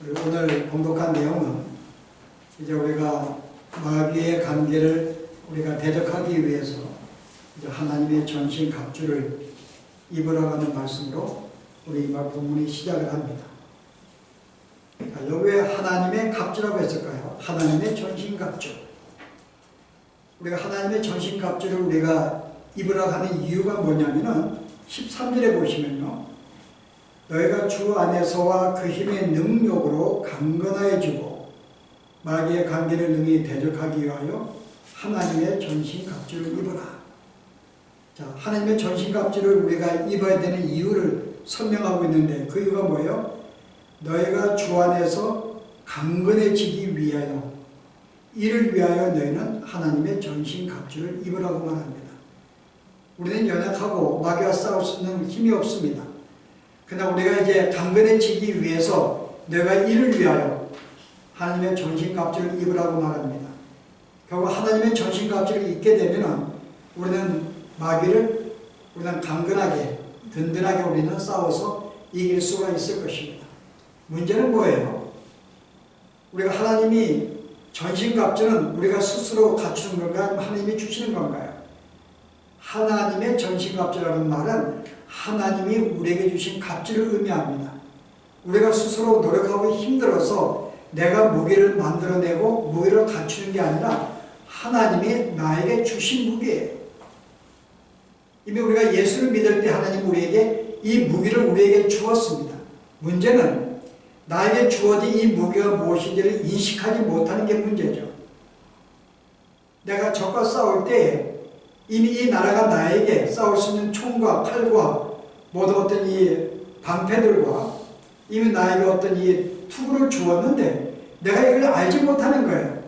오늘 봉독한 내용은 이제 우리가 마귀의 관계를 우리가 대적하기 위해서 이제 하나님의 전신 갑주를 입으라고 하는 말씀으로 우리 본문이 시작을 합니다. 여기 왜 하나님의 갑주라고 했을까요? 하나님의 전신 갑주. 우리가 하나님의 전신 갑주를 우리가 입으라고 하는 이유가 뭐냐면은 13절에 보시면요. 너희가 주 안에서와 그 힘의 능력으로 강건해지고 마귀의 관계를 능히 대적하기 위하여 하나님의 전신 갑주를 입어라. 자, 하나님의 전신 갑주를 우리가 입어야 되는 이유를 설명하고 있는데 그 이유가 뭐예요? 너희가 주 안에서 강건해지기 위하여 이를 위하여 너희는 하나님의 전신 갑주를 입으라고 말합니다. 우리는 연약하고 마귀와 싸울 수 있는 힘이 없습니다. 그러나 우리가 이제 강건해지기 위해서 내가 이를 위하여 하나님의 전신갑주를 입으라고 말합니다. 결국 하나님의 전신갑주를 입게 되면 우리는 마귀를 우리는 강건하게 든든하게 우리는 싸워서 이길 수가 있을 것입니다. 문제는 뭐예요? 우리가 하나님이 전신갑주는 우리가 스스로 갖추는 건가요? 아니면 하나님이 주시는 건가요? 하나님의 전신갑주라는 말은 하나님이 우리에게 주신 갑주를 의미합니다. 우리가 스스로 노력하고 힘들어서 내가 무기를 만들어내고 무기를 갖추는 게 아니라 하나님이 나에게 주신 무기예요. 이미 우리가 예수를 믿을 때 하나님 우리에게 이 무기를 우리에게 주었습니다. 문제는 나에게 주어진 이 무기가 무엇인지를 인식하지 못하는 게 문제죠. 내가 적과 싸울 때 이미 이 나라가 나에게 싸울 수 있는 총과 칼과 모든 어떤 이 방패들과 이미 나에게 어떤 이 투구를 주었는데 내가 이걸 알지 못하는 거예요.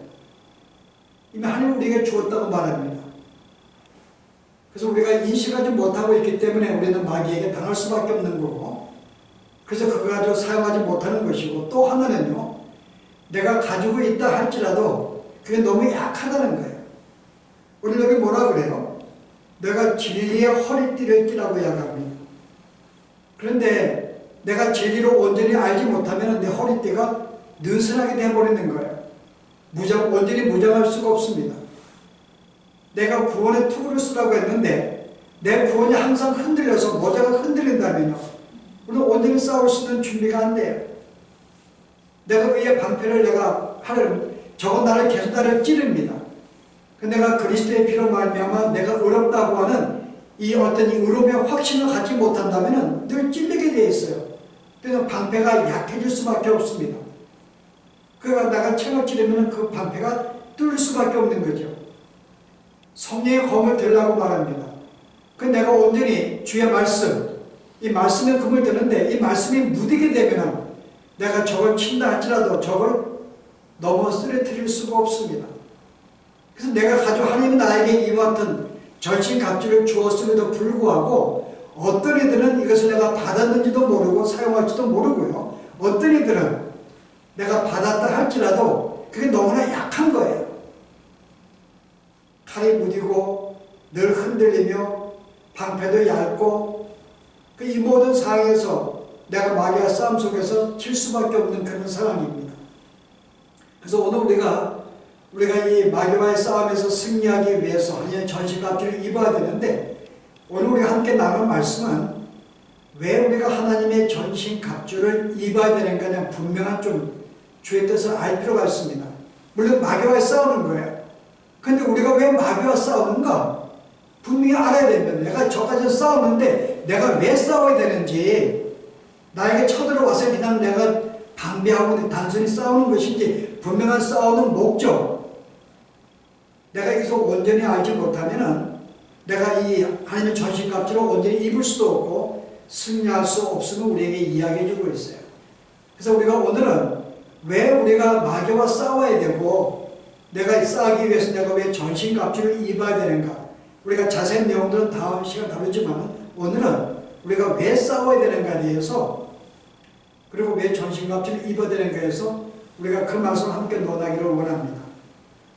이미 하나님 우리에게 주었다고 말합니다. 그래서 우리가 인식하지 못하고 있기 때문에 우리는 마귀에게 당할 수밖에 없는 거고, 그래서 그거 가지고 사용하지 못하는 것이고, 또 하나는요, 내가 가지고 있다 할지라도 그게 너무 약하다는 거예요. 우리 여기 뭐라 그래요? 내가 진리의 허리띠를 띠라고 이야기합니다. 그런데 내가 진리를 온전히 알지 못하면 내 허리띠가 느슨하게 되어버리는 거예요. 온전히 무장할 수가 없습니다. 내가 구원의 투구를 쓰라고 했는데 내 구원이 항상 흔들려서 모자가 흔들린다면요, 우리는 온전히 싸울 수 있는 준비가 안 돼요. 내가 위에 방패를 저건 나를 계속 나를 찌릅니다. 내가 그리스도의 피로 말미암아 내가 의롭다고 하는 이 어떤 이 의로움의 확신을 갖지 못한다면 늘 찔리게 되어 있어요. 그래서 방패가 약해질 수밖에 없습니다. 그러니까 내가 책을 찌르면 그 방패가 뚫릴 수밖에 없는 거죠. 성령의 검을 들라고 말합니다. 내가 온전히 주의 말씀, 이 말씀의 검을 드는데 이 말씀이 무디게 되면 내가 적을 친다 할지라도 적을 넘어 쓰러뜨릴 수가 없습니다. 그래서 내가 가지고 하나님이 나에게 이와 같은 전신갑주를 주었음에도 불구하고 어떤 이들은 이것을 내가 받았는지도 모르고 사용할지도 모르고요. 어떤 이들은 내가 받았다 할지라도 그게 너무나 약한 거예요. 칼이 무디고 늘 흔들리며 방패도 얇고 이 모든 상황에서 내가 마귀와 싸움 속에서 질 수밖에 없는 그런 상황입니다. 그래서 오늘 우리가 이 마귀와의 싸움에서 승리하기 위해서 전신갑주를 입어야 되는데, 오늘 우리가 함께 나눌 말씀은 왜 우리가 하나님의 전신갑주를 입어야 되는가는 분명한 좀 주의 뜻을 알 필요가 있습니다. 물론 마귀와의 싸우는 거예요. 근데 우리가 왜 마귀와 싸우는가? 분명히 알아야 됩니다. 내가 저까지 싸우는데 내가 왜 싸워야 되는지, 나에게 쳐들어와서 그냥 내가 방비하고 단순히 싸우는 것인지 분명한 싸우는 목적, 내가 여기서 온전히 알지 못하면 내가 이 하나님의 전신갑주를 온전히 입을 수도 없고 승리할 수 없음을 우리에게 이야기해 주고 있어요. 그래서 우리가 오늘은 왜 우리가 마귀와 싸워야 되고 내가 싸우기 위해서 내가 왜 전신갑주를 입어야 되는가, 우리가 자세한 내용들은 다음 시간 다루지만 오늘은 우리가 왜 싸워야 되는가에 대해서, 그리고 왜 전신갑주를 입어야 되는가에 대해서 우리가 그 말씀을 함께 논하기를 원합니다.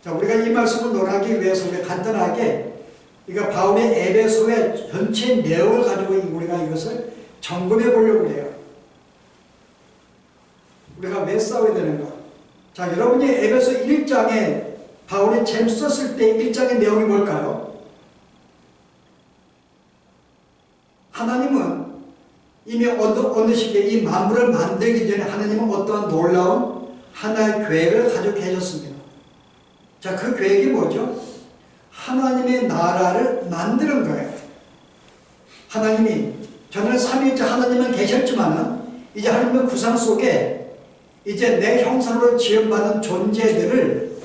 자, 우리가 이 말씀을 논하기 위해서 우리가 간단하게 바울의 에베소의 전체 내용을 가지고 우리가 이것을 점검해 보려고 해요. 우리가 왜 싸워야 되는 거. 자, 여러분이 에베소 1장에 바울이 잼 썼을 때 1장의 내용이 뭘까요? 하나님은 이미 어느 시기에 이 만물을 만들기 전에 하나님은 어떠한 놀라운 하나의 계획을 가지고 계셨습니다. 자, 그 계획이 뭐죠? 하나님의 나라를 만드는 거예요. 하나님이 전에는 삼위일체 하나님은 계셨지만은 이제 하나님의 구상 속에 이제 내 형상으로 지음받은 존재들을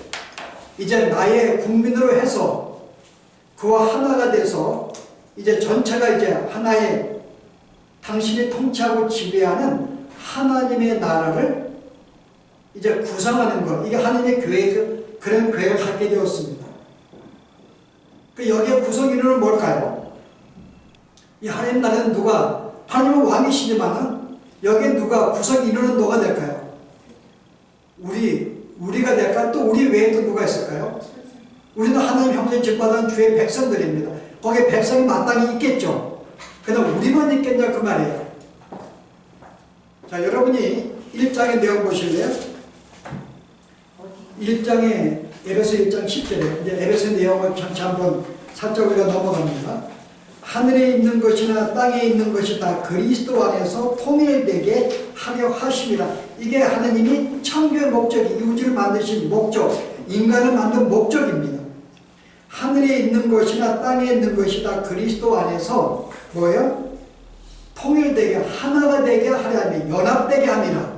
이제 나의 국민으로 해서 그와 하나가 돼서 이제 전체가 이제 하나의 당신이 통치하고 지배하는 하나님의 나라를 이제 구상하는 것. 이게 하나님의 계획, 그런 계획을 갖게 되었습니다. 그 여기에 구성 인원은 뭘까요? 이 하나님 나라는 누가, 하나님은 왕이시지만은 여기에 누가, 구성 인원은 누가 될까요? 우리가 될까? 또 우리 외에 또 누가 있을까요? 우리는 하나님 형상 직받은 주의 백성들입니다. 거기에 백성이 마땅히 있겠죠. 그냥 우리만 있겠냐 그 말이에요. 자, 여러분이 1장의 내용 보실래요? 1장에 에베소 1장 10절에 이제 에베소 내용을 잠시 한번 살짝 우리가 넘어갑니다. 하늘에 있는 것이나 땅에 있는 것이 다 그리스도 안에서 통일되게 하려 하심이라. 이게 하나님이 창조의 목적이, 이 우주를 만드신 목적, 인간을 만든 목적입니다. 하늘에 있는 것이나 땅에 있는 것이 다 그리스도 안에서 뭐예요? 통일되게, 하나가 되게 하려 하니, 연합되게 함이라.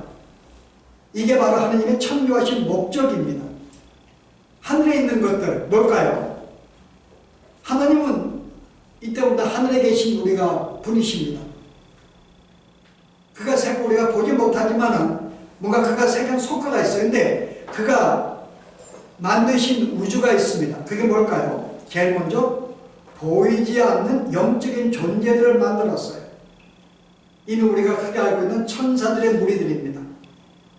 이게 바로 하나님의 창조하신 목적입니다. 하늘에 있는 것들 뭘까요? 하나님은 이때보다 하늘에 계신 우리가 분이십니다. 그가 생 우리가 보지 못하지만은 뭔가 그가 생긴 속가가 있어요. 근데 그가 만드신 우주가 있습니다. 그게 뭘까요? 제일 먼저 보이지 않는 영적인 존재들을 만들었어요. 이미 우리가 크게 알고 있는 천사들의 무리들입니다.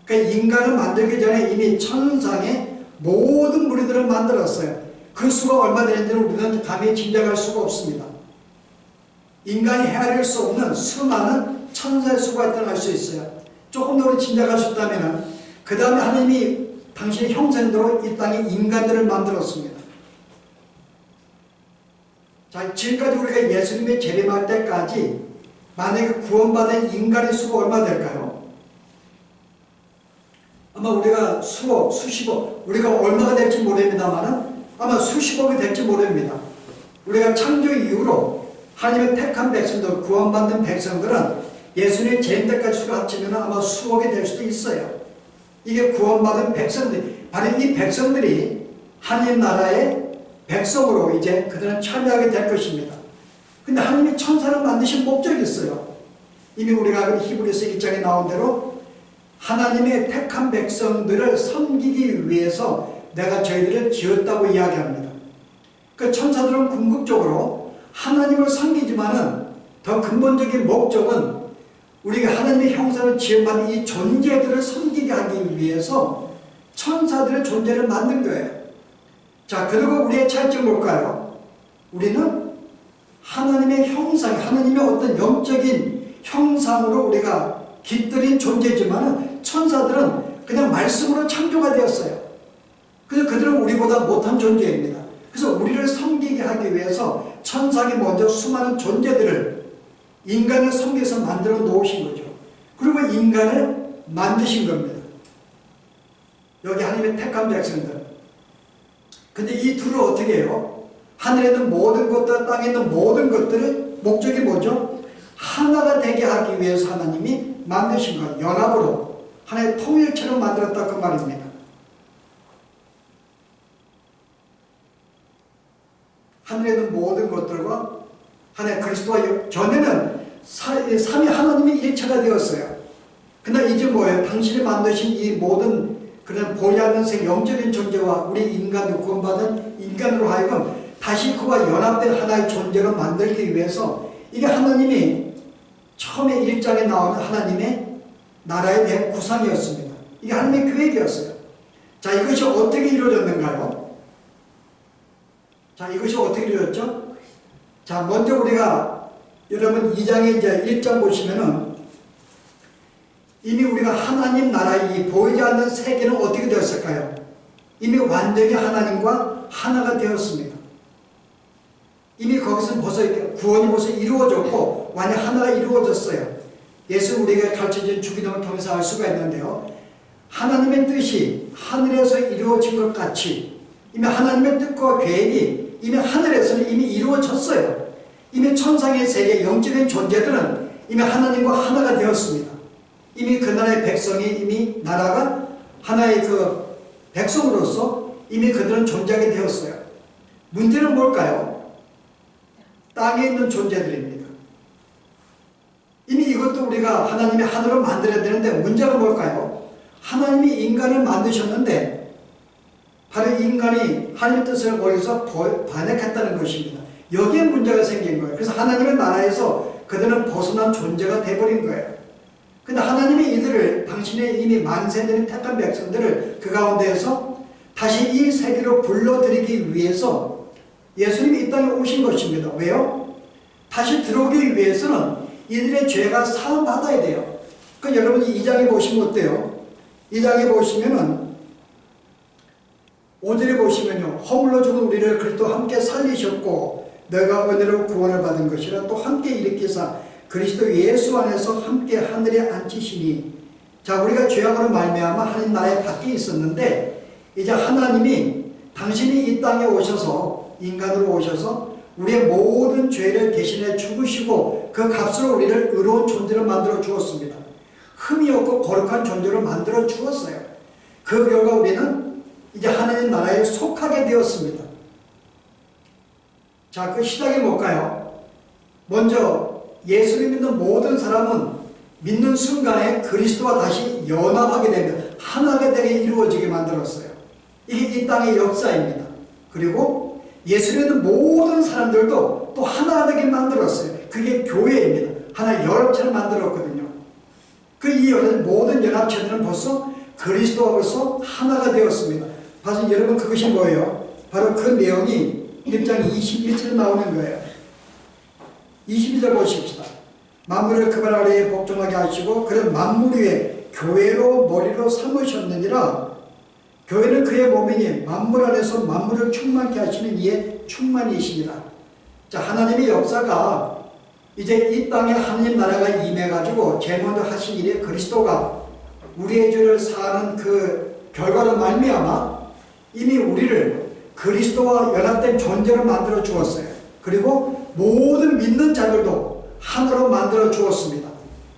그러니까 인간을 만들기 전에 이미 천상의 모든 무리들을 만들었어요. 그 수가 얼마 되는지는 우리는 감히 짐작할 수가 없습니다. 인간이 헤아릴 수 없는 수많은 천사의 수가 있다고 할 수 있어요. 조금 더 짐작할 수 있다면 그 다음에 하나님이 당신의 형상대로 이 땅에 인간들을 만들었습니다. 자, 지금까지 우리가 예수님의 재림할 때까지 만약에 구원받은 인간의 수가 얼마 될까요? 아마 우리가 수억, 수십억, 우리가 얼마가 될지 모릅니다만 아마 수십억이 될지 모릅니다. 우리가 창조 이후로 하나님의 택한 백성들, 구원받는 백성들은 예수님의 재림 때까지 수를 합치면 아마 수억이 될 수도 있어요. 이게 구원받은 백성들, 바로 이 백성들이 하나님 나라의 백성으로 이제 그들은 참여하게 될 것입니다. 근데 하나님이 천사를 만드신 목적이 있어요. 이미 우리가 히브리서 1장에 나온 대로 하나님의 택한 백성들을 섬기기 위해서 내가 저희들을 지었다고 이야기합니다. 그 천사들은 궁극적으로 하나님을 섬기지만은 더 근본적인 목적은 우리가 하나님의 형상을 지음받은 이 존재들을 섬기게 하기 위해서 천사들의 존재를 만든 거예요. 자, 그리고 우리의 차이점이 뭘까요? 우리는 하나님의 형상, 하나님의 어떤 영적인 형상으로 우리가 깃들인 존재지만 천사들은 그냥 말씀으로 창조가 되었어요. 그래서 그들은 우리보다 못한 존재입니다. 그래서 우리를 섬기게 하기 위해서 천사가 먼저 수많은 존재들을 인간을 섬겨서 만들어 놓으신 거죠. 그리고 인간을 만드신 겁니다. 여기 하나님의 택한 백성들. 근데 이 둘을 어떻게 해요? 하늘에 있는 모든 것들, 땅에 있는 모든 것들의 목적이 뭐죠? 하나가 되게 하기 위해서 하나님이 만드신 거예요. 연합으로 하나의 통일체로 만들었다 그 말입니다. 하늘에 있는 모든 것들과 하나의 그리스도와 전에는 삼위 하나님의 일체가 되었어요. 그러나 이제 뭐예요? 당신이 만드신 이 모든 그런 보이지 않는 생 영적인 존재와 우리 인간 구원받은 인간으로 하여금 다시 그와 연합된 하나의 존재로 만들기 위해서 이게 하나님이 처음에 1장에 나오는 하나님의 나라에 대한 구상이었습니다. 이게 하나님의 계획이었어요. 자, 이것이 어떻게 이루어졌는가요? 자, 이것이 어떻게 이루어졌죠? 자, 먼저 우리가 여러분 2장에 이제 1장 보시면은 이미 우리가 하나님 나라의 보이지 않는 세계는 어떻게 되었을까요? 이미 완전히 하나님과 하나가 되었습니다. 이미 거기서 벌써 구원이 벌써 이루어졌고 완전 하나가 이루어졌어요. 예수 우리에게 가르쳐준 주기도를 통해서 알 수가 있는데요. 하나님의 뜻이 하늘에서 이루어진 것 같이 이미 하나님의 뜻과 계획이 이미 하늘에서는 이미 이루어졌어요. 이미 천상의 세계 영적인 존재들은 이미 하나님과 하나가 되었습니다. 이미 그 나라의 백성이 이미 나라가 하나의 그 백성으로서 이미 그들은 존재하게 되었어요. 문제는 뭘까요? 땅에 있는 존재들입니다. 이미 이것도 우리가 하나님의 하늘을 만들어야 되는데 문제가 뭘까요? 하나님이 인간을 만드셨는데 바로 인간이 하나님의 뜻을 모르면서 반역했다는 것입니다. 여기에 문제가 생긴 거예요. 그래서 하나님의 나라에서 그들은 벗어난 존재가 되어버린 거예요. 근데 하나님이 이들을 당신의 이미 만세되는 택한 백성들을 그 가운데에서 다시 이 세계로 불러들이기 위해서 예수님이 이 땅에 오신 것입니다. 왜요? 다시 들어오기 위해서는 이들의 죄가 사함받아야 돼요. 그 여러분이 2장에 보시면 어때요? 2장에 보시면은 5절에 보시면요. 허물로 죽은 우리를 그리스도 함께 살리셨고 너희가 은혜로 구원을 받은 것이라 또 함께 일으키사 그리스도 예수 안에서 함께 하늘에 앉히시니. 자, 우리가 죄악으로 말미암아 하나님 나라에 밖에 있었는데 이제 하나님이 당신이 이 땅에 오셔서 인간으로 오셔서 우리의 모든 죄를 대신해 죽으시고 그 값으로 우리를 의로운 존재로 만들어 주었습니다. 흠이 없고 거룩한 존재로 만들어 주었어요. 그 결과 우리는 이제 하나님 나라에 속하게 되었습니다. 자, 그 시작이 뭘까요? 먼저 예수를 믿는 모든 사람은 믿는 순간에 그리스도와 다시 연합하게 됩니다. 하나가 되게 이루어지게 만들었어요. 이게 이 땅의 역사입니다. 그리고 예수를 믿는 모든 사람들도 또 하나가 되게 만들었어요. 그게 교회입니다. 하나의 연합체를 만들었거든요. 그 이 모든 연합체들은 벌써 그리스도하고서 하나가 되었습니다. 바로 여러분 그것이 뭐예요? 바로 그 내용이 1장 21절에 나오는 거예요. 22절 보십시다. 만물을 그발 아래에 복종하게 하시고 그는 만물 위에 교회로 머리로 삼으셨느니라. 교회는 그의 몸이니 만물 안에서 만물을 충만케 하시는 이의 충만이시니라. 자, 하나님의 역사가 이제 이 땅에 하나님 나라가 임해가지고 제일 먼저 하신 일이 그리스도가 우리의 죄를 사하는 그 결과로 말미암아 이미 우리를 그리스도와 연합된 존재로 만들어 주었어요. 그리고 모든 믿는 자들도 하나로 만들어 주었습니다.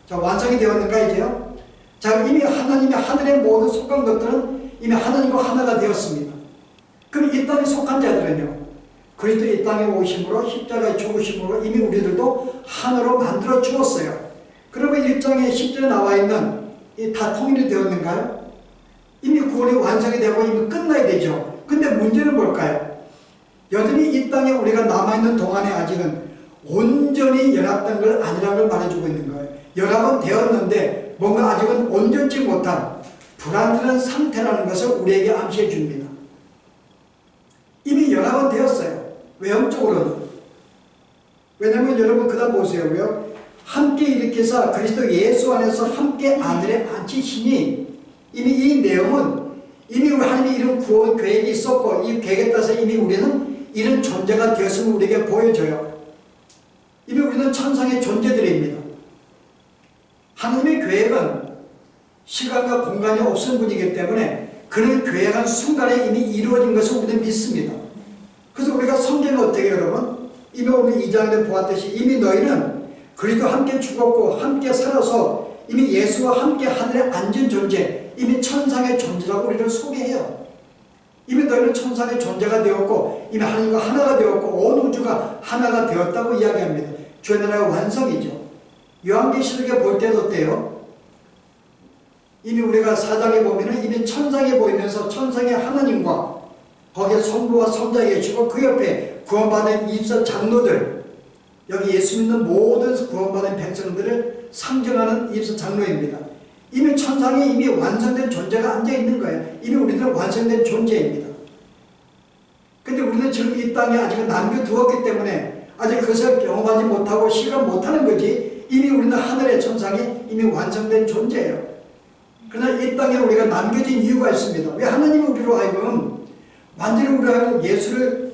자, 완성이 되었는가 이제요? 자, 이미 하나님의 하늘의 모든 속한 것들은 이미 하나님과 하나가 되었습니다. 그럼 이 땅에 속한 자들은요? 그리스도 이 땅에 오심으로 십자가에 죽으심으로 이미 우리들도 하나로 만들어 주었어요. 그러면 1장에 10절에 나와 있는 이 다 통일이 되었는가요? 이미 구원이 완성이 되고 이미 끝나야 되죠. 근데 문제는 뭘까요? 여전히 이 땅에 우리가 남아있는 동안에 아직은 온전히 연합된 걸 아니라는 걸 말해주고 있는 거예요. 연합은 되었는데 뭔가 아직은 온전치 못한 불안정한 상태라는 것을 우리에게 암시해 줍니다. 이미 연합은 되었어요. 외형적으로는. 왜냐하면 여러분 그 다음 보세요. 왜요? 함께 일으켜서 그리스도 예수 안에서 함께 하늘에 앉히시니. 이미 이 내용은 이미 하나님이 이런 구원 계획이 있었고 이 계획에 따라서 이미 우리는 이런 존재가 되었음을 우리에게 보여줘요. 이미 우리는 천상의 존재들입니다. 하나님의 계획은 시간과 공간이 없는 분이기 때문에 그는 계획한 순간에 이미 이루어진 것을 우리는 믿습니다. 그래서 우리가 성경을 어떻게 여러분? 이미 오늘 2장에 보았듯이 이미 너희는 그리스도와 함께 죽었고 함께 살아서 이미 예수와 함께 하늘에 앉은 존재, 이미 천상의 존재라고 우리를 소개해요. 이미 너희는 천상의 존재가 되었고 이미 하나님과 하나가 되었고 온 우주가 하나가 되었다고 이야기합니다. 주의 나라의 완성이죠. 요한계시록에 볼 때도 어때요? 이미 우리가 4장에 보면은 이미 천상에 보이면서 천상의 하나님과 거기에 성부와 성자가 계시고 그 옆에 구원받은 24 장로들, 여기 예수 믿는 모든 구원받은 백성들을 상징하는 24 장로입니다. 이미 천상에 이미 완성된 존재가 앉아있는 거예요. 이미 우리들은 완성된 존재입니다. 근데 우리는 지금 이 땅에 아직 남겨두었기 때문에 아직 그것을 경험하지 못하고 시간 못하는 거지 이미 우리는 하늘의 천상에 이미 완성된 존재예요. 그러나 이 땅에 우리가 남겨진 이유가 있습니다. 왜 하나님은 우리로 하여금 완전히 우리로 하여금 예수를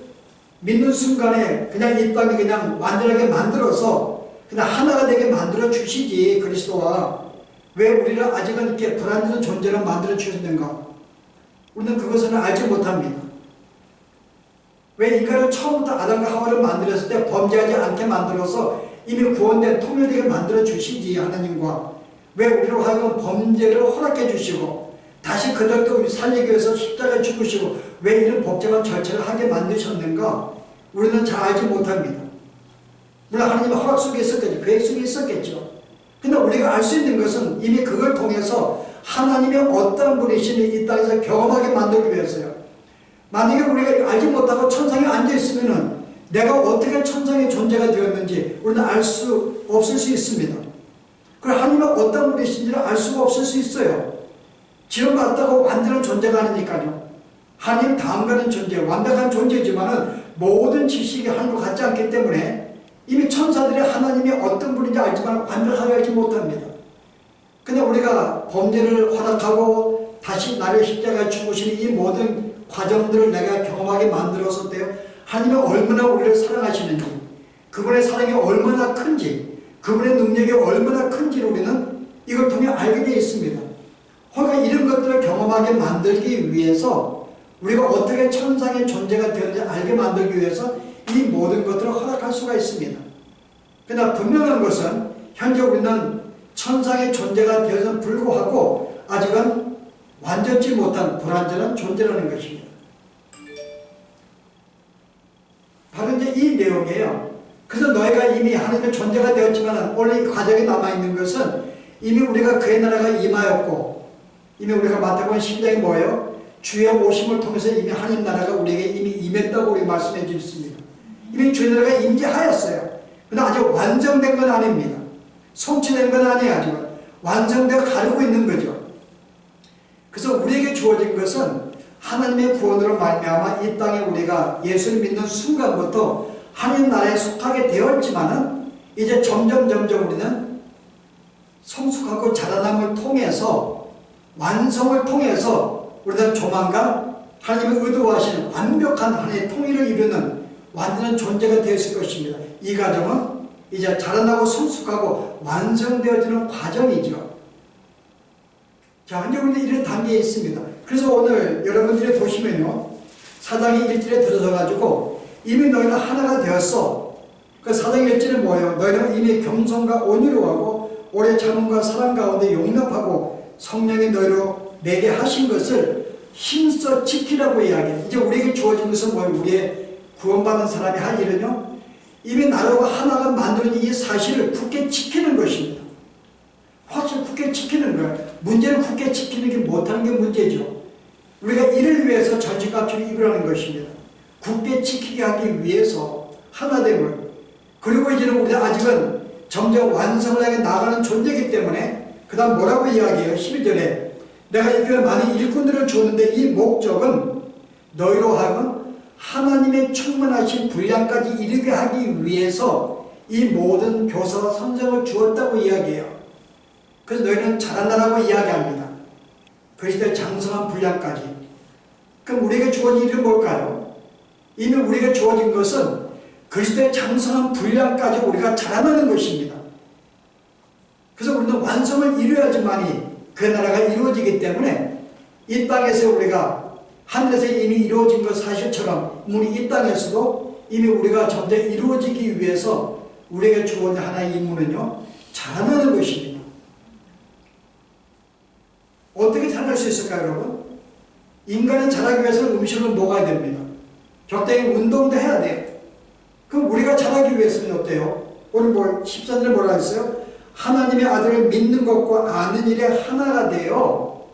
믿는 순간에 그냥 이 땅에 그냥 완전하게 만들어서 그냥 하나가 되게 만들어 주시지, 그리스도와. 왜 우리를 아직은 이렇게 불완전한 존재로 만들어 주셨는가? 우리는 그것을 알지 못합니다. 왜 인간을 처음부터 아담과 하와를 만들었을 때 범죄하지 않게 만들어서 이미 구원된 통일되게 만들어 주시지, 하나님과. 왜 우리로 하여금 범죄를 허락해 주시고 다시 그들도 살리기 위해서 십자가에 죽으시고 왜 이런 복잡한 절차를 하게 만드셨는가? 우리는 잘 알지 못합니다. 물론 하나님의 허락 속에 있었겠죠. 계획 속에 있었겠죠. 근데 우리가 알 수 있는 것은 이미 그걸 통해서 하나님의 어떤 분이신지 이 땅에서 경험하게 만들기 위해서요. 만약에 우리가 알지 못하고 천상에 앉아있으면 내가 어떻게 천상의 존재가 되었는지 우리는 알 수 없을 수 있습니다. 그리고 하나님은 어떤 분이신지를 알 수가 없을 수 있어요. 지원받았다고 완전한 존재가 아니니까요. 하나님 다음 가는 존재, 완벽한 존재지만은 모든 지식이 하나님과 같지 않기 때문에 이미 천사들이 하나님이 어떤 분인지 알지만 완벽하게 알지 못합니다. 근데 우리가 범죄를 허락하고 다시 나를 십자가에 죽으시는 이 모든 과정들을 내가 경험하게 만들어서 때요. 하나님이 얼마나 우리를 사랑하시는지, 그분의 사랑이 얼마나 큰지, 그분의 능력이 얼마나 큰지를 우리는 이걸 통해 알게 되어 있습니다. 그러니까 이런 것들을 경험하게 만들기 위해서 우리가 어떻게 천상의 존재가 되었는지 알게 만들기 위해서 이 모든 것들을 허락할 수가 있습니다. 그러나 분명한 것은 현재 우리는 천상의 존재가 되어서 불구하고 아직은 완전치 못한 불완전한 존재라는 것입니다. 바로 이제 이 내용이에요. 그래서 너희가 이미 하나님의 존재가 되었지만 오늘 이 과정에 남아있는 것은 이미 우리가 그의 나라가 임하였고 이미 우리가 마태복음 10장이 뭐예요? 주의 오심을 통해서 이미 하나님 나라가 우리에게 이미 임했다고 우리 말씀해 주셨습니다. 이미 주의 나라가 임재하였어요. 그러나 아직 완성된 건 아닙니다. 성취된 건 아니에요. 아직 완성되어 가르고 있는 거죠. 그래서 우리에게 주어진 것은 하나님의 구원으로 말미암아 이 땅에 우리가 예수를 믿는 순간부터 하나님 나라에 속하게 되었지만은 이제 점점 우리는 성숙하고 자라남을 통해서 완성을 통해서 우리는 조만간 하나님의 의도하시는 완벽한 하나님의 통일을 이루는 완전한 존재가 되었을 것입니다. 이 과정은 이제 자라나고 성숙하고 완성되어지는 과정이죠. 자, 현재 우리는 이런 단계에 있습니다. 그래서 오늘 여러분들이 보시면요, 4장의 1절에 들어서가지고 이미 너희는 하나가 되었어. 그 4장의 1절은 뭐예요? 너희는 이미 겸손과 온유로 하고 오래 참음과 사랑 가운데 용납하고 성령이 너희로 내게 하신 것을 힘써 지키라고 이야기해요. 이제 우리에게 주어진 것은 뭐예요? 우리의 구원받은 사람이 할 일은요, 이미 나라가 하나가 만드는 이 사실을 굳게 지키는 것입니다. 확실히 굳게 지키는 거예요. 문제는 굳게 지키는 게 못하는 게 문제죠. 우리가 이를 위해서 전신갑주를 입으라는 것입니다. 굳게 지키게 하기 위해서 하나됨을. 그리고 이제는 우리가 아직은 점점 완성을 향해 나가는 존재이기 때문에 그 다음 뭐라고 이야기해요? 11절에 내가 이 교회 많은 일꾼들을 주었는데 이 목적은 너희로 하여금 하나님의 충만하신 분량까지 이르게 하기 위해서 이 모든 교사와 선생을 주었다고 이야기해요. 그래서 너희는 자란다라고 이야기합니다. 그리스도의 장성한 분량까지. 그럼 우리에게 주어진 일은 뭘까요? 이미 우리에게 주어진 것은 그리스도의 장성한 분량까지 우리가 자라나는 것입니다. 그래서 우리는 완성을 이루어야지만이 그 나라가 이루어지기 때문에 이 땅에서 우리가 하늘에서 이미 이루어진 것 사실처럼 우리 이 땅에서도 이미 우리가 점점 이루어지기 위해서 우리에게 주어진 하나의 임무는요, 자라나는 것입니다. 어떻게 자랄 수 있을까요, 여러분? 인간은 자라기 위해서는 음식을 먹어야 됩니다. 적당히 운동도 해야 돼요. 그럼 우리가 자라기 위해서는 어때요? 오늘 14절에 뭐라 했어요? 하나님의 아들을 믿는 것과 아는 일에 하나가 돼요.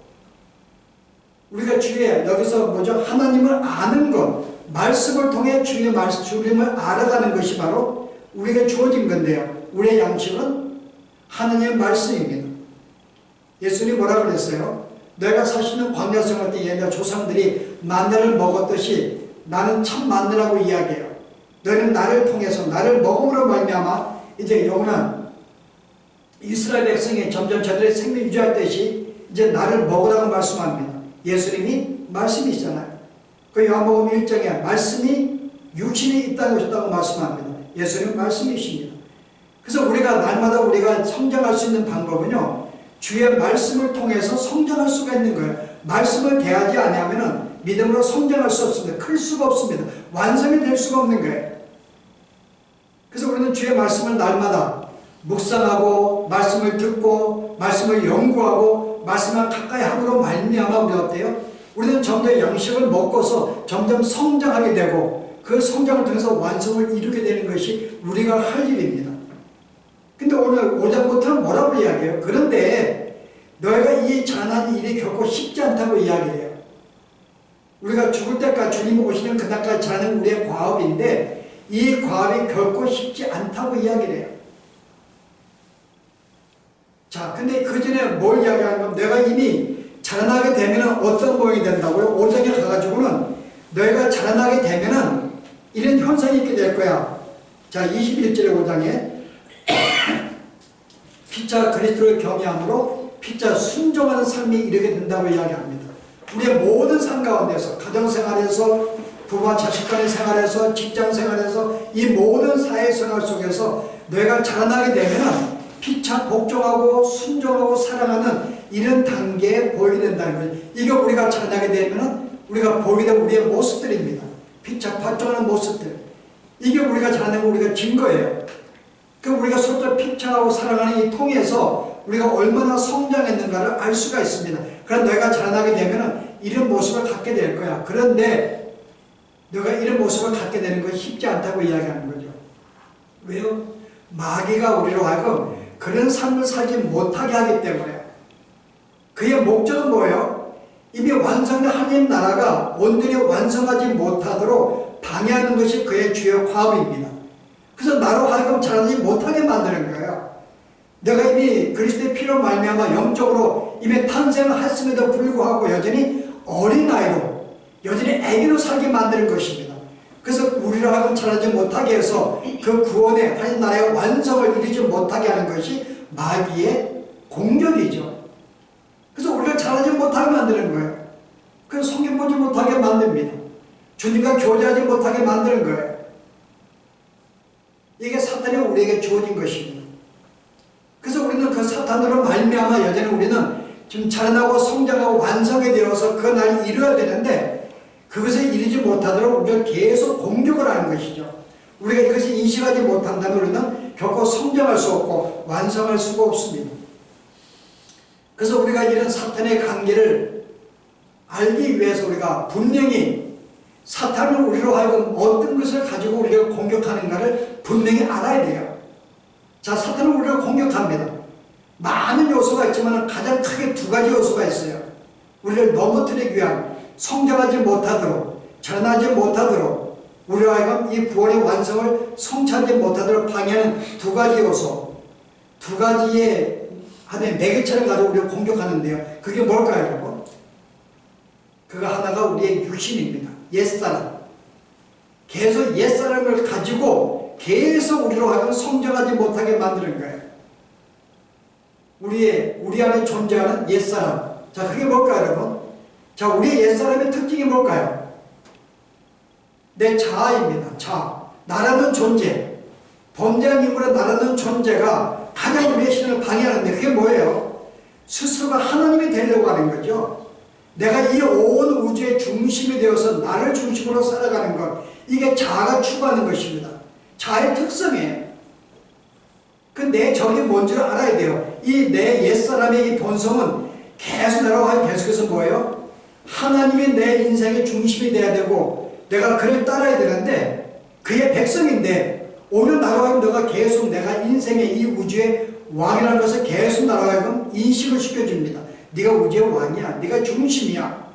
우리가 주의, 여기서 뭐죠? 하나님을 아는 것, 말씀을 통해 주의 말씀, 주님을 알아가는 것이 바로 우리에게 주어진 건데요. 우리의 양식은 하나님의 말씀입니다. 예수님이 뭐라 그랬어요? 내가 사시는 광야 생활 때 옛날 조상들이 만나를 먹었듯이 나는 참 만나라고 이야기해요. 너희는 나를 통해서 나를 먹음으로 말미암아 이제 영원한 이스라엘 백성이 점점 저들의 생명 유지하듯이 이제 나를 먹으라고 말씀합니다. 예수님이 말씀이시잖아요. 그 요한복음 1장에 말씀이 육신이 있다고 오셨다고 말씀합니다. 예수님 말씀이십니다. 그래서 우리가 날마다 우리가 성장할 수 있는 방법은요, 주의 말씀을 통해서 성장할 수가 있는 거예요. 말씀을 대하지 않으면 믿음으로 성장할 수 없습니다. 클 수가 없습니다. 완성이 될 수가 없는 거예요. 그래서 우리는 주의 말씀을 날마다 묵상하고 말씀을 듣고 말씀을 연구하고 말씀을 가까이 함으로 말미암아 우리 어때요? 우리는 점점 양식을 먹고서 점점 성장하게 되고 그 성장을 통해서 완성을 이루게 되는 것이 우리가 할 일입니다. 근데 오늘 5장부터는 뭐라고 이야기해요? 그런데 너희가 이 잔한 일이 결코 쉽지 않다고 이야기해요. 우리가 죽을 때까지 주님 오시는 그날까지 자는 우리의 과업인데 이 과업이 결코 쉽지 않다고 이야기를 해요. 자, 근데 그 전에 뭘 이야기하는 건 내가 이미 자라나게 되면 어떤 모양이 된다고요? 5장에 가가지고는 너희가 자라나게 되면은 이런 현상이 있게 될 거야. 자, 21절의 5장에 피차 그리스도를 경외함으로 피차 순종하는 삶이 이르게 된다고 이야기합니다. 우리의 모든 삶 가운데서 가정생활에서 부부와 자식 간의 생활에서 직장생활에서 이 모든 사회생활 속에서 너희가 자라나게 되면 피차 복종하고 순종하고 사랑하는 이런 단계에 보이게 된다는 거예요. 이게 우리가 자라나게 되면 우리가 보게 된 우리의 모습들입니다. 피차 복종하는 모습들. 이게 우리가 자라나는 우리가 증거예요. 그 우리가 서로 피차하고 사랑하는 이 통해서 우리가 얼마나 성장했는가를 알 수가 있습니다. 그럼 너희가 자라나게 되면 이런 모습을 갖게 될 거야. 그런데 너가 이런 모습을 갖게 되는 건 쉽지 않다고 이야기하는 거죠. 왜요? 마귀가 우리로 하여금 그런 삶을 살지 못하게 하기 때문에. 그의 목적은 뭐예요? 이미 완성된 하나님 나라가 온전히 완성하지 못하도록 방해하는 것이 그의 주요 과업입니다. 그래서 나로 하여금 자라지 못하게 만드는 거예요. 내가 이미 그리스도의 피로 말미암아 영적으로 이미 탄생을 했음에도 불구하고 여전히 어린아이로 여전히 애기로 살게 만드는 것입니다. 그래서 우리로 하여금 자라지 못하게 해서 그 구원의 하나님 나라의 완성을 이루지 못하게 하는 것이 마귀의 공격이죠. 그래서 우리가 자라지 못하게 만드는 거예요. 그래서 성경 보지 못하게 만듭니다. 주님과 교제하지 못하게 만드는 거예요. 이게 사탄이 우리에게 주어진 것입니다. 그래서 우리는 그 사탄으로 말미암아 여전히 우리는 지금 자라나고 성장하고 완성이 되어서 그 날 이루어야 되는데 그것을 이루지 못하도록 우리가 계속 공격을 하는 것이죠. 우리가 이것을 인식하지 못한다면 우리는 결코 성장할 수 없고 완성할 수가 없습니다. 그래서 우리가 이런 사탄의 관계를 알기 위해서 우리가 분명히 사탄은 우리로 하여금 어떤 것을 가지고 우리가 공격하는가를 분명히 알아야 돼요. 자, 사탄은 우리를 공격합니다. 많은 요소가 있지만 가장 크게 두 가지 요소가 있어요. 우리를 넘어뜨리기 위한 성장하지 못하도록 자라나지 못하도록 우리로 하여금 이 구원의 완성을 성취하지 못하도록 방해하는 두 가지 요소, 두 가지의 하나의 매개체를 가지고 우리를 공격하는데요. 그게 뭘까요, 여러분? 그거 하나가 우리의 유신입니다. 옛사람. 계속 옛사람을 가지고 계속 우리로 하여금 성장하지 못하게 만드는 거예요. 우리 안에 존재하는 옛사람. 자, 그게 뭘까요, 여러분? 자, 우리의 옛사람의 특징이 뭘까요? 내 자아입니다. 자아. 나라는 존재. 범죄한 인물의 나라는 존재가 가장 우리의 신을 방해하는데 그게 뭐예요? 스스로가 하나님이 되려고 하는 거죠. 내가 이 온 우주의 중심이 되어서 나를 중심으로 살아가는 것. 이게 자아가 추구하는 것입니다. 자아의 특성이에요. 그 내 적이 뭔지를 알아야 돼요. 이 내 옛사람의 이 본성은 계속 내려가고 계속해서 뭐예요? 하나님이 내 인생의 중심이 돼야 되고 내가 그를 따라야 되는데 그의 백성인데 오늘 나로 하여금 너가 계속 내가 인생의 이 우주의 왕이라는 것을 계속 나로 하여금 인식을 시켜줍니다. 네가 우주의 왕이야. 네가 중심이야.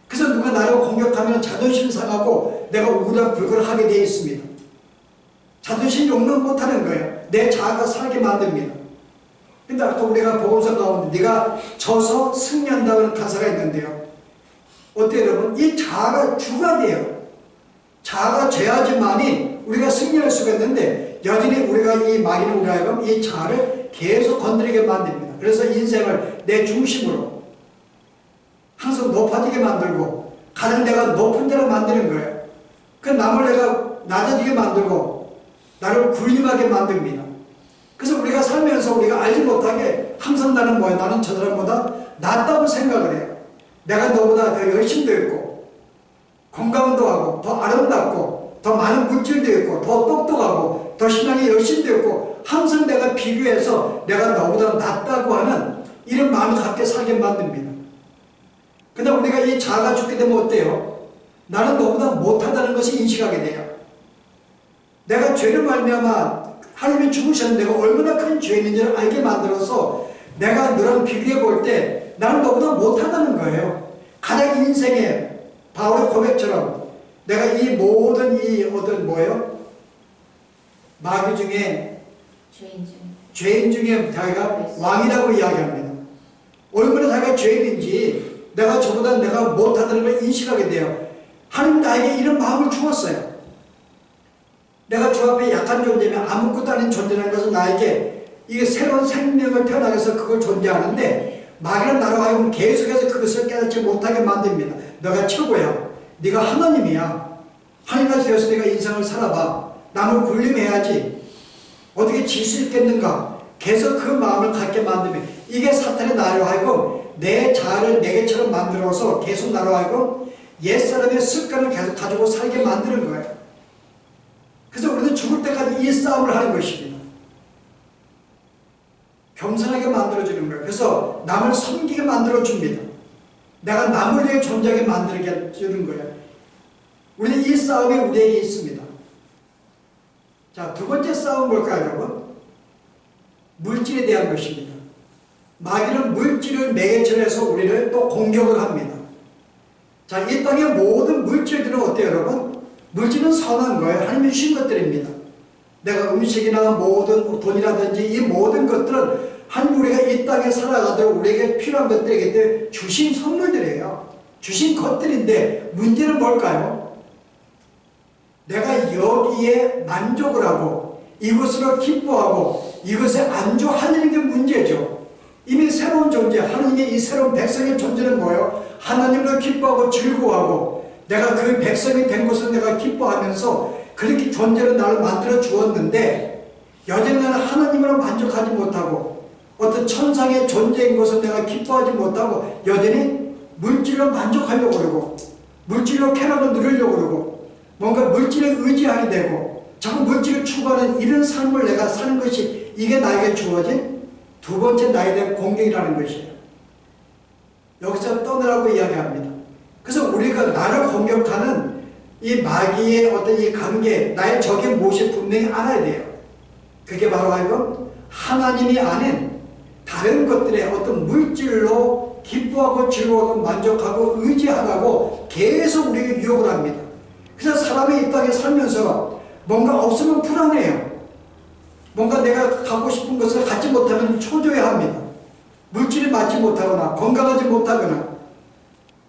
그래서 누가 나를 공격하면 자존심 상하고 내가 우글우글하게 되어 있습니다. 자존심 용납 못하는 거예요. 내 자아가 살게 만듭니다. 근데 아까 우리가 복음서 가운데 네가 져서 승리한다는 가사가 있는데요. 어때요, 여러분? 이 자아가 주가 돼요. 자아가 죄하지만이 우리가 승리할 수가 있는데 여전히 우리가 이 마귀는 우리 하여금 이 자아를 계속 건드리게 만듭니다. 그래서 인생을 내 중심으로 항상 높아지게 만들고 가장 내가 높은 데로 만드는 거예요. 그 남을 내가 낮아지게 만들고 나를 군림하게 만듭니다. 그래서 우리가 살면서 우리가 알지 못하게 항상 나는 뭐야? 나는 저 사람보다 낫다고 생각을 해요. 내가 너보다 더 열심도 있고 건강도 하고 더 아름답고 더 많은 물질도 있고 더 똑똑하고 더 신앙에 열심도 있고 항상 내가 비교해서 내가 너보다 낫다고 하는 이런 마음을 갖게 살게 만듭니다. 근데 우리가 이 자아가 죽게 되면 어때요? 나는 너보다 못하다는 것을 인식하게 돼요. 내가 죄를 말미암아 하나님이 죽으셨는데 내가 얼마나 큰 죄인인지를 알게 만들어서 내가 너랑 비교해 볼 때 나는 너보다 못하다는 거예요. 가장 인생에 바울의 고백처럼 내가 이 모든 이 어떤 뭐예요? 마귀 중에 죄인 중에 자기가 왕이라고 이야기합니다. 얼마나 자기가 죄인인지 내가 저보다 내가 못하다는 걸 인식하게 돼요. 하나님 나에게 이런 마음을 주었어요. 내가 주 앞에 약한 존재면 아무것도 아닌 존재라는 것은 나에게 이게 새로운 생명을 태어나게 해서 그걸 존재하는데 마귀는 나로 하여금 계속해서 그것을 깨닫지 못하게 만듭니다. 너가 최고야. 네가 하나님이야. 하나님과 되어서 네가 인생을 살아봐. 남을 군림해야지. 어떻게 질 수 있겠는가? 계속 그 마음을 갖게 만들면 이게 사탄의 나로 하여금 내 자아를 내게처럼 만들어서 계속 나로 하여금 옛사람의 습관을 계속 가지고 살게 만드는 거예요. 그래서 우리는 죽을 때까지 이 싸움을 하는 것입니다. 겸손하게 만들어주는 거예요. 그래서 남을 섬기게 만들어줍니다. 내가 남을 위해 존재하게 만들게 주는 거예요. 우리는 이 싸움이 우리에게 있습니다. 자, 두 번째 싸움은 뭘까요, 여러분? 물질에 대한 것입니다. 마귀는 물질을 매개체로 해서 우리를 또 공격을 합니다. 자, 이 땅의 모든 물질들은 어때요, 여러분? 물질은 선한 거예요. 하나님이 주신 것들입니다. 내가 음식이나 모든 돈이라든지 이 모든 것들은 하나님 우리가 이 땅에 살아가도록 우리에게 필요한 것들이기 때문에 주신 선물들이에요. 주신 것들인데 문제는 뭘까요? 내가 여기에 만족을 하고 이것으로 기뻐하고 이것에 안주하는 게 문제죠. 이미 새로운 존재, 하나님의 이 새로운 백성의 존재는 뭐예요? 하나님을 기뻐하고 즐거워하고 내가 그 백성이 된 것을 내가 기뻐하면서 그렇게 존재로 나를 만들어 주었는데 여전히 나는 하나님으로 만족하지 못하고 어떤 천상의 존재인 것을 내가 기뻐하지 못하고 여전히 물질로 만족하려고 그러고 물질로 쾌락을 누리려고 그러고 뭔가 물질에 의지하게 되고 자꾸 물질을 추구하는 이런 삶을 내가 사는 것이 이게 나에게 주어진 두 번째 나에 대한 공격이라는 것이에요. 여기서 떠나라고 이야기합니다. 그래서 우리가 나를 공격하는 이 마귀의 어떤 이 관계, 나의 적이 무엇이 분명히 알아야 돼요. 그게 바로 하여금 하나님이 아닌 다른 것들의 어떤 물질로 기뻐하고 즐거워하고 만족하고 의지하라고 계속 우리에게 유혹을 합니다. 그래서 사람이 이 땅에 살면서 뭔가 없으면 불안해요. 뭔가 내가 갖고 싶은 것을 갖지 못하면 초조해합니다. 물질이 맞지 못하거나 건강하지 못하거나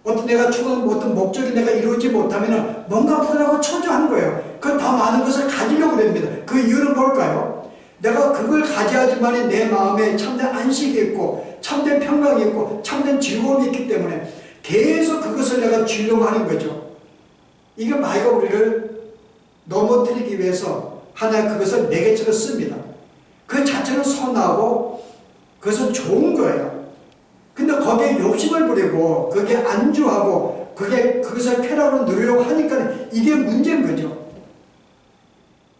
어떤 내가 추구하는 어떤 목적이 내가 이루어지지 못하면 뭔가 불안하고 초조한 거예요. 그 더 많은 것을 가지려고 합니다. 그 이유는 뭘까요? 내가 그걸 가져야지만 내 마음에 참된 안식이 있고 참된 평강이 있고 참된 즐거움이 있기 때문에 계속 그것을 내가 주려고 하는 거죠. 이게 마귀가 우리를 넘어뜨리기 위해서 하나 그것을 매개체로 씁니다. 그 자체는 선하고 그것은 좋은 거예요. 근데 거기에 욕심을 부리고 거기에 안주하고 그것을 쾌락으로 누리려고 하니까 이게 문제인 거죠.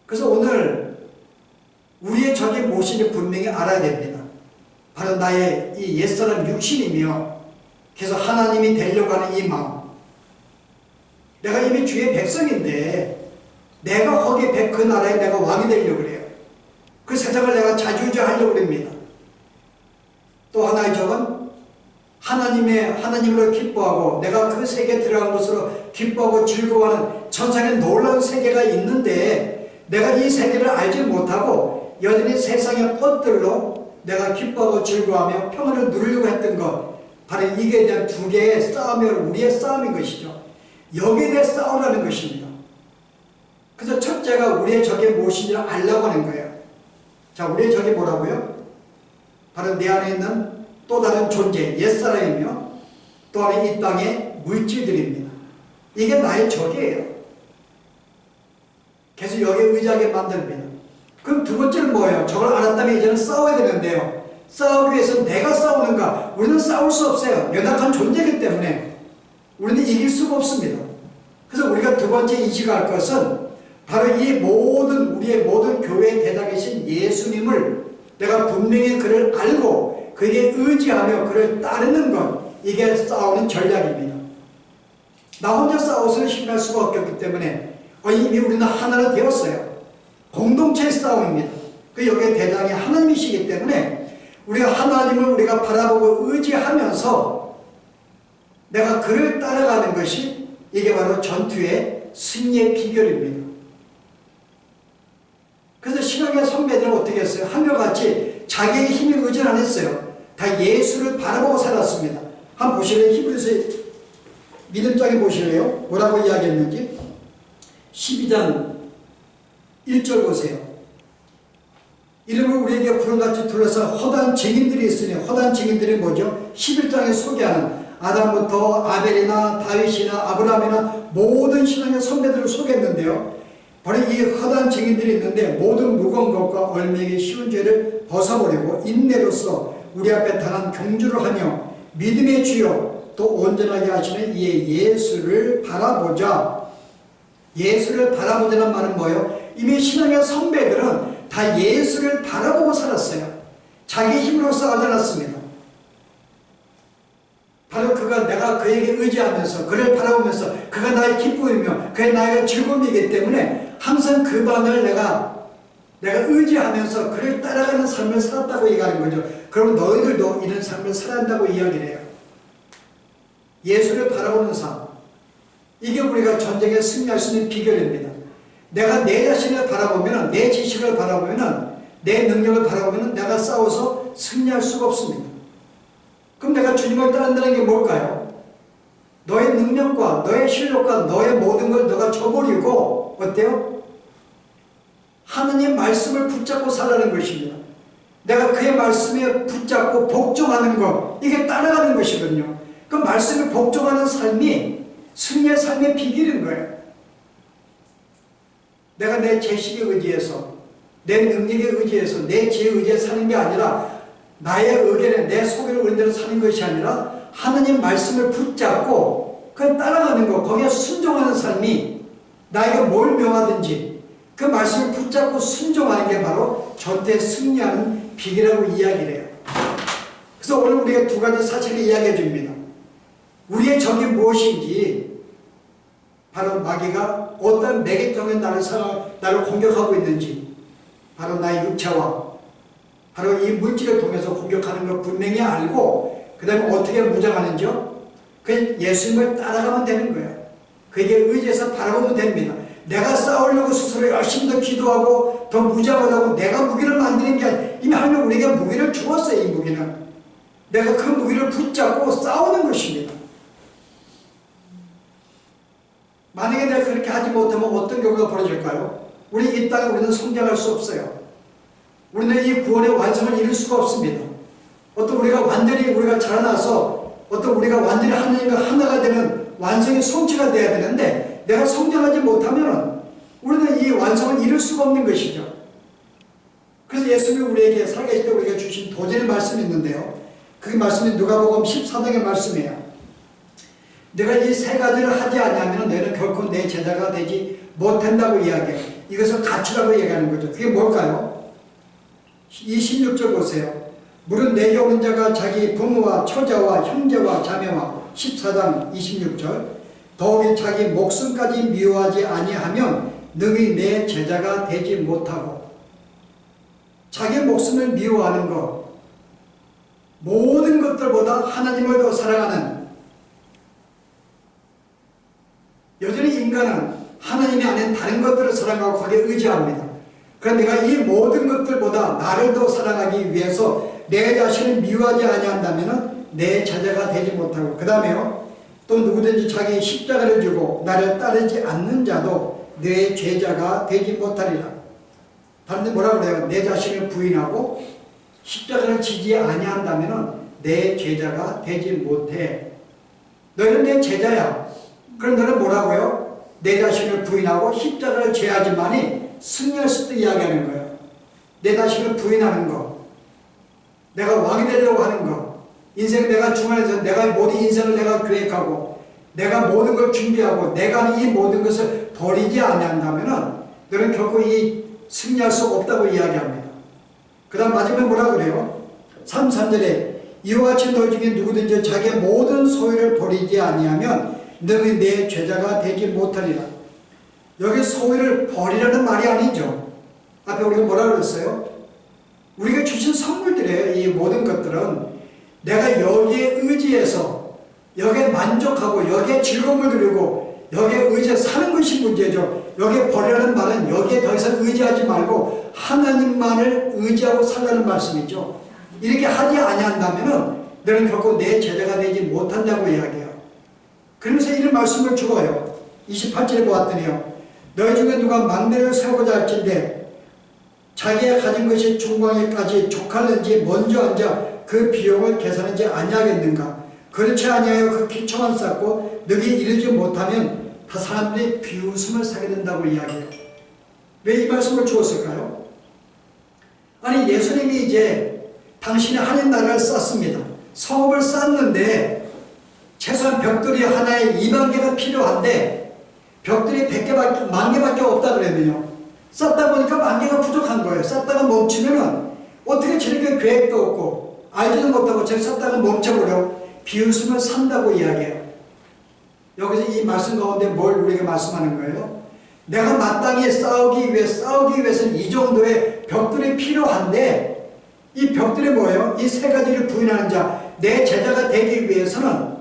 그래서 오늘 우리의 적이 무엇인지 분명히 알아야 됩니다. 바로 나의 이 옛사람 육신이며 계속 하나님이 되려고 하는 이 마음. 내가 이미 주의 백성인데 내가 거기 그 나라에 내가 왕이 되려고 그래요. 그 세상을 내가 자주유지하려고 합니다. 또 하나의 적은 하나님으로 기뻐하고 내가 그 세계에 들어간 것으로 기뻐하고 즐거워하는 천상의 놀라운 세계가 있는데 내가 이 세계를 알지 못하고 여전히 세상의 것들로 내가 기뻐하고 즐거워하며 평안을 누리려고 했던 것, 바로 이게 대한 두 개의 싸움이 우리의 싸움인 것이죠. 여기에 대해 싸우라는 것입니다. 그래서 첫째가 우리의 적이 무엇인지 알라고 하는 거예요. 자, 우리의 적이 뭐라고요? 바로 내 안에 있는 또 다른 존재, 옛사람이며 또는 이 땅의 물질들입니다. 이게 나의 적이에요. 계속 여기에 의지하게 만듭니다. 그럼 두 번째는 뭐예요? 저걸 알았다면 이제는 싸워야 되는데요. 싸우기 위해서 내가 싸우는가? 우리는 싸울 수 없어요. 연약한 존재이기 때문에 우리는 이길 수가 없습니다. 그래서 우리가 두 번째 인식할 것은 바로 이 모든 우리의 모든 교회에 대장이신 예수님을 내가 분명히 그를 알고 그에게 의지하며 그를 따르는 것, 이게 싸우는 전략입니다. 나 혼자 싸워서는 힘날 수가 없기 때문에 이미 우리는 하나가 되었어요. 공동체의 싸움입니다. 그 여기에 대장이 하나님이시기 때문에 우리가 하나님을 우리가 바라보고 의지하면서 내가 그를 따라가는 것이 이게 바로 전투의 승리의 비결입니다. 그래서 신앙의 선배들은 어떻게 했어요? 한결같이 자기의 힘에 의존 안 했어요. 다 예수를 바라보고 살았습니다. 한번 보실래요? 히브리서 믿음장에 보실래요? 뭐라고 이야기했는지 12장 1절 보세요. 이름을 우리에게 구름같이 둘러싼 허다한 증인들이 있으니, 허다한 증인들이 뭐죠? 11장에 소개하는 아담부터 아벨이나 다윗이나 아브라함이나 모든 신앙의 선배들을 소개했는데요. 바로 이 허다한 증인들이 있는데 모든 무거운 것과 얼매기 쉬운 죄를 벗어버리고 인내로서 우리 앞에 단한 경주를 하며 믿음의 주여 또 온전하게 하시는 이의 예수를 바라보자. 예수를 바라보자는 말은 뭐예요? 이미 신앙의 선배들은 다 예수를 바라보고 살았어요. 자기 힘으로 싸우지 않았습니다. 바로 그가 내가 그에게 의지하면서 그를 바라보면서 그가 나의 기쁨이며 그의 나의 즐거움이기 때문에 항상 그 방을 내가 의지하면서 그를 따라가는 삶을 살았다고 얘기하는 거죠. 그럼 너희들도 이런 삶을 살아야 한다고 이야기를 해요. 예수를 바라보는 삶, 이게 우리가 전쟁에 승리할 수 있는 비결입니다. 내가 내 자신을 바라보면, 내 지식을 바라보면, 내 능력을 바라보면 내가 싸워서 승리할 수가 없습니다. 그럼 내가 주님을 따른다는 게 뭘까요? 너의 능력과 너의 실력과 너의 모든 걸 너가 줘버리고 어때요? 하느님 말씀을 붙잡고 살라는 것입니다. 내가 그의 말씀에 붙잡고 복종하는 것, 이게 따라가는 것이거든요. 그 말씀에 복종하는 삶이 승리의 삶의 비결인 거예요. 내가 내 지식에 의지해서, 내 능력에 의지해서, 내 지혜에 의지해서 사는 게 아니라 나의 의견에 내 속에를 의대로 사는 것이 아니라 하나님 말씀을 붙잡고 그걸 따라가는 것, 거기에 순종하는 삶이 나에게 뭘 명하든지 그 말씀을 붙잡고 순종하는 게 바로 전투에 승리하는 비결이라고 이야기를 해요. 그래서 오늘 우리가 두 가지 사실을 이야기해 줍니다. 우리의 적이 무엇인지, 바로 마귀가 어떤 내게 통해 나를 공격하고 있는지, 바로 나의 육체와 바로 이 물질을 통해서 공격하는 걸 분명히 알고 그 다음에 어떻게 무장하는지요? 그 예수님을 따라가면 되는 거예요. 그에게 의지해서 바라보면 됩니다. 내가 싸우려고 스스로 열심히 더 기도하고 더 무장하려고 내가 무기를 만드는 게 아니라 이미 하나님 우리에게 무기를 주었어요. 이 무기는 내가 그 무기를 붙잡고 싸우는 것입니다. 만약에 내가 그렇게 하지 못하면 어떤 경우가 벌어질까요? 우리 이 땅에 우리는 성장할 수 없어요. 우리는 이 구원의 완성을 이룰 수가 없습니다. 어떤 우리가 완전히 우리가 자라나서 어떤 우리가 완전히 하나님과 하나가 되는 완성의 성취가 되어야 되는데 내가 성장하지 못하면 우리는 이 완성을 이룰 수가 없는 것이죠. 그래서 예수님이 우리에게 살아계실 때 우리에게 주신 도전의 말씀이 있는데요. 그 말씀이 누가복음 14장의 말씀이에요. 내가 이 세 가지를 하지 않으면 너희는 결코 내 제자가 되지 못한다고 이야기해요. 이것을 갖추라고 얘기하는 거죠. 그게 뭘까요? 26절 보세요. 물은 내게 오는 자가 자기 부모와 처자와 형제와 자매와 14장 26절 더욱이 자기 목숨까지 미워하지 아니하면 능히 내 제자가 되지 못하고, 자기 목숨을 미워하는 것, 모든 것들보다 하나님을 더 사랑하는, 여전히 인간은 하나님이 아닌 다른 것들을 사랑하고 거기에 의지합니다. 그런데 내가 이 모든 것들보다 나를 더 사랑하기 위해서 내 자신을 미워하지 아니한다면 내 제자가 되지 못하고, 그 다음에요, 또 누구든지 자기 십자가를 지고 나를 따르지 않는 자도 내 제자가 되지 못하리라. 다른 데 뭐라고 그래요? 내 자신을 부인하고 십자가를 지지 아니한다면 내 제자가 되지 못해. 너희는 내 제자야. 그럼 너는 뭐라고요? 내 자신을 부인하고 십자가를 져야지만이 승리할 수도 이야기하는 거예요. 내 자신을 부인하는 거, 내가 왕이 되려고 하는 거, 인생 내가 중간에서 내가 모든 인생을 내가 계획하고 내가 모든 걸 준비하고 내가 이 모든 것을 버리지 아니한다면은 너는 결코 이 승리할 수 없다고 이야기합니다. 그 다음 마지막에 뭐라 그래요? 3절에 이와 같이 너희 중에 누구든지 자기의 모든 소유를 버리지 아니하면 너는 내 죄자가 되지 못하리라. 여기 소유를 버리라는 말이 아니죠. 앞에 우리가 뭐라 그랬어요? 우리가 주신 선물들이에요. 이 모든 것들은 내가 여기에 의지해서 여기에 만족하고 여기에 즐거움을 누리고 여기에 의지해서 사는 것이 문제죠. 여기에 버리라는 말은 여기에 더 이상 의지하지 말고 하나님만을 의지하고 살라는 말씀이죠. 이렇게 하지 아니한다면은 너는 결코 내 제자가 되지 못한다고 이야기해요. 그러면서 이런 말씀을 주어요. 28절에 보았더니요. 너희 중에 누가 망대를 세우고자 할진대 자기가 가진 것이 중광에까지 족할는지 먼저 앉아 그 비용을 계산하지 아니하겠는가. 그렇지 아니하여 그 기초만 쌓고 너희 이르지 못하면 다 사람들이 비웃음을 사게 된다고 이야기해요. 왜 이 말씀을 주었을까요? 아니 예수님이 이제 당신의 하나님 나라를 쌓습니다. 성읍을 쌓는데 최소한 벽돌이 하나에 2만 개가 필요한데 벽돌이 100개밖에, 10,000개밖에 없다 그러면요. 쌓다 보니까 10,000개가 부족한 거예요. 쌓다가 멈추면은 어떻게 저렇게 계획도 없고 알지도 못하고 저렇게 쌓다가 멈춰버려 비웃음을 산다고 이야기해요. 여기서 이 말씀 가운데 뭘 우리에게 말씀하는 거예요? 내가 마땅히 싸우기 위해서는 이 정도의 벽돌이 필요한데 이 벽돌이 뭐예요? 이 세 가지를 부인하는 자, 내 제자가 되기 위해서는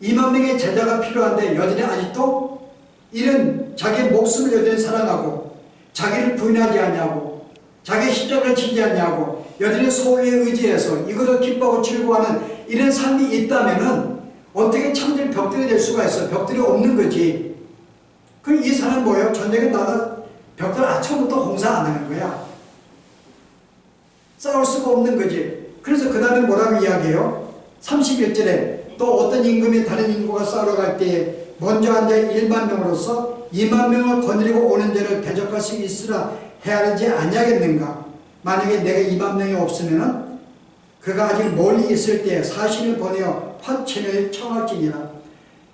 2만 명의 제자가 필요한데 여전히 아직도 이런 자기 목숨을 여전히 사랑하고 자기를 부인하지 않냐고 자기 십자가를 지지 않냐고 여전히 소유에 의지해서 이것을 기뻐하고 즐거워하는 이런 삶이 있다면은 어떻게 참된 벽돌이 될 수가 있어? 벽돌이 없는 거지. 그럼 이 사람은 뭐예요? 전쟁에 나가 벽돌 아침부터 공사 안 하는 거야. 싸울 수가 없는 거지. 그래서 그 다음에 뭐라고 이야기해요? 31절에 또 어떤 임금이 다른 임금과 싸우러 갈 때에 먼저 앉아 1만 명으로서 2만 명을 거느리고 오는 자를 대적할 수 있으라 해야하는지 아니하겠는가. 만약에 내가 2만 명이 없으면은 그가 아직 멀리 있을 때 사신을 보내어 화친을 청할지니라.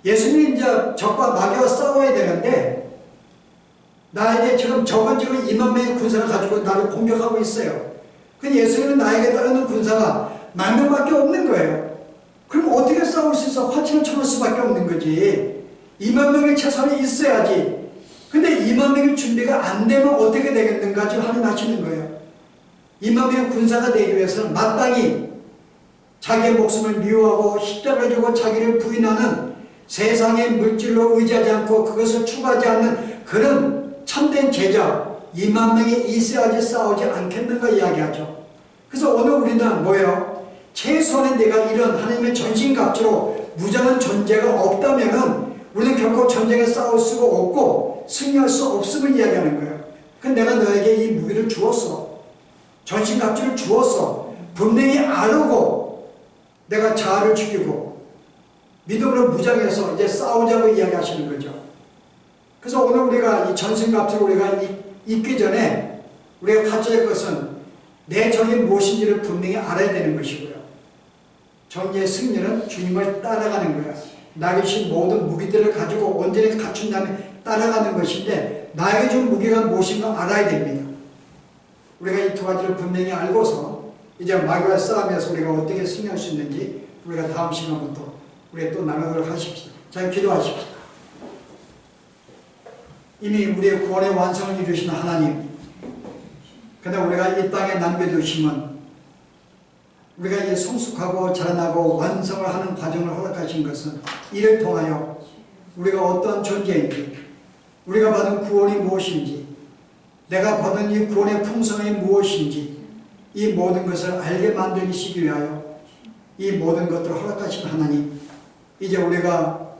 예수님이 이제 적과 마귀와 싸워야 되는데 나 이제 지금 적은 지금 2만 명의 군사를 가지고 나를 공격하고 있어요. 근데 예수님은 나에게 따르는 군사가 10,000명밖에 없는 거예요. 그럼 어떻게 싸울 수 있어? 화친을 청할 수밖에 없는 거지. 2만 명의 최선이 있어야지. 근데 2만 명의 준비가 안 되면 어떻게 되겠는가 지금 하나님 하시는 거예요. 2만 명의 군사가 되기 위해서는 마땅히 자기의 목숨을 미워하고 십자가를 지고 자기를 부인하는 세상의 물질로 의지하지 않고 그것을 추구하지 않는 그런 참된 제자 2만 명이 있어야지 싸우지 않겠는가 이야기하죠. 그래서 오늘 우리는 뭐예요? 최소한의 내가 이런 하나님의 전신갑주로 무장한 존재가 없다면은 우리는 결코 전쟁에 싸울 수가 없고 승리할 수 없음을 이야기하는 거예요. 근데 내가 너에게 이 무기를 주었어. 전신갑주를 주었어. 분명히 아르고 내가 자아를 죽이고 믿음으로 무장해서 이제 싸우자고 이야기하시는 거죠. 그래서 오늘 우리가 이 전신갑주를 우리가 입기 전에 우리가 갖춰야 할 것은 내 적이 무엇인지를 분명히 알아야 되는 것이고요. 전쟁의 승리는 주님을 따라가는 거야. 나에게 주신 모든 무기들을 가지고 온전히 갖춘 다음에 따라가는 것인데 나에게 준 무기가 무엇인가 알아야 됩니다. 우리가 이 두 가지를 분명히 알고서 이제 마귀와 싸움에서 우리가 어떻게 승리할 수 있는지 우리가 다음 시간부터 우리가 또 나누도록 하십시다. 잘 기도하십시다. 이미 우리의 구원의 완성을 이루신 하나님, 그러나 우리가 이 땅에 남겨두시면 우리가 이제 성숙하고 자라나고 완성을 하는 과정을 허락하신 것은 이를 통하여 우리가 어떤 존재인지, 우리가 받은 구원이 무엇인지, 내가 받은 이 구원의 풍성이 무엇인지 이 모든 것을 알게 만들시기 위하여 이 모든 것들을 허락하신 하나님, 이제 우리가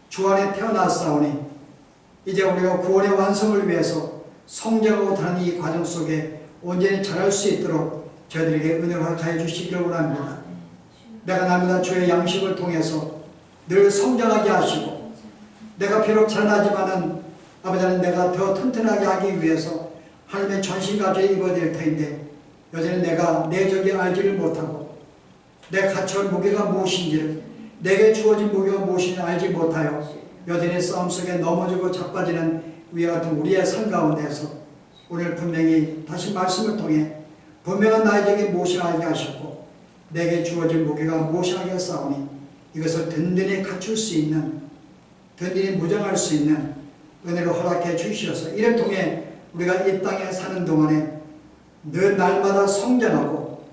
주 안에 태어났사오니 이제 우리가 구원의 완성을 위해서 성장하고 다는 이 과정 속에 온전히 자랄 수 있도록 저희들에게 은혜를 허락하여 주시기를 원합니다. 내가 날마다 주의 양식을 통해서 늘 성장하게 하시고 내가 비록 자라나지만은 아버지 하나님 내가 더 튼튼하게 하기 위해서 하나님의 전신갑주를 입어야 될 텐데 여전히 내가 내 적이 알지를 못하고 내 갖춰온 무게가 무엇인지를 내게 주어진 무게가 무엇인지 알지 못하여 여전히 싸움 속에 넘어지고 자빠지는 위와 같은 우리의 삶 가운데서 오늘 분명히 다시 말씀을 통해 분명한 나의 적이 무엇이 알게 하셨고 내게 주어진 무게가 무엇이 알게 하사오니 이것을 든든히 갖출 수 있는 든든히 무장할 수 있는 은혜를 허락해 주시어서 이를 통해 우리가 이 땅에 사는 동안에 늘 날마다 성장하고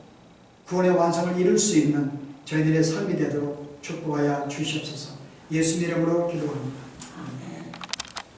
구원의 완성을 이룰 수 있는 저희들의 삶이 되도록 축복하여 주시옵소서. 예수님 이름으로 기도합니다.